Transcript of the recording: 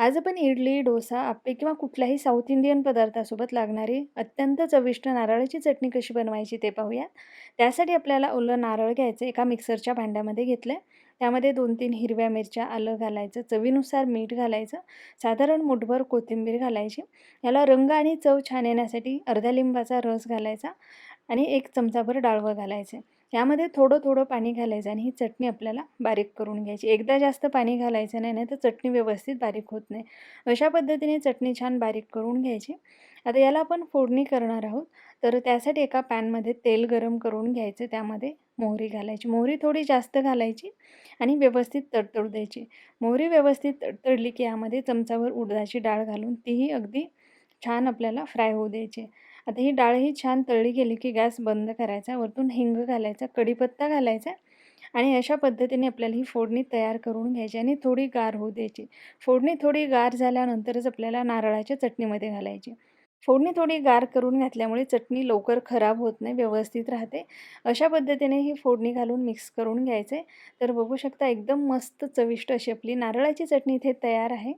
आज आपण इडली, डोसा, आप्पे किंवा कुठल्याही साऊथ इंडियन पदार्थासोबत लागणारी अत्यंत चविष्ट नारळाची चटणी कशी बनवायची ते पाहूया. त्यासाठी आपल्याला ओलं नारळ घ्यायचं, एका मिक्सरच्या भांड्यामध्ये घेतलं. त्यामध्ये 2-3 हिरव्या मिरच्या, आलं घालायचं, चवीनुसार मीठ घालायचं, साधारण मुठभर कोथिंबीर घालायची. याला रंग आणि चव छान येण्यासाठी अर्ध्या लिंबाचा रस घालायचा आणि 1 चमचाभर डाळवं घालायचं. यामध्ये थोडं-थोडं पाणी घालायचं आणि ही चटणी आपल्याला बारीक करून घ्यायची. एकदा जास्त पाणी घालायचं नाही, नाहीतर चटणी व्यवस्थित बारीक होत नाही. अशा पद्धतीने चटणी छान बारीक करून घ्यायची. आता याला आपण फोडणी करणार आहोत. तर त्यासाठी एका पॅनमध्ये तेल गरम करून घ्यायचं. त्यामध्ये मोहरी घालायची. मोहरी थोडी जास्त घालायची आणि व्यवस्थित तडतडू द्यायची. मोहरी व्यवस्थित तडतडली की यामध्ये चमचाभर उडदाची डाळ घालून तीही अगदी छान आपल्याला फ्राय होऊ द्यायची. आता ही डाळ ही छान तळली गेली की गॅस बंद करायचा. वरतून हिंग घालायचा, कढीपत्ता घालायचा आणि अशा पद्धतीने आपल्याला ही फोडणी तयार करून घ्यायची आणि थोडी गार होऊ द्यायची. फोडणी थोडी गार झाल्यानंतरच आपल्याला नारळाच्या चटणीमध्ये घालायची. फोडणी थोडी गार करून घातल्यामुळे चटणी लवकर खराब होत नाही, व्यवस्थित राहते. अशा पद्धतीने ही फोडणी घालून मिक्स करून घ्यायचे. तर बघू शकता एकदम मस्त चविष्ट अशी आपली नारळाची चटणी इथे तयार आहे.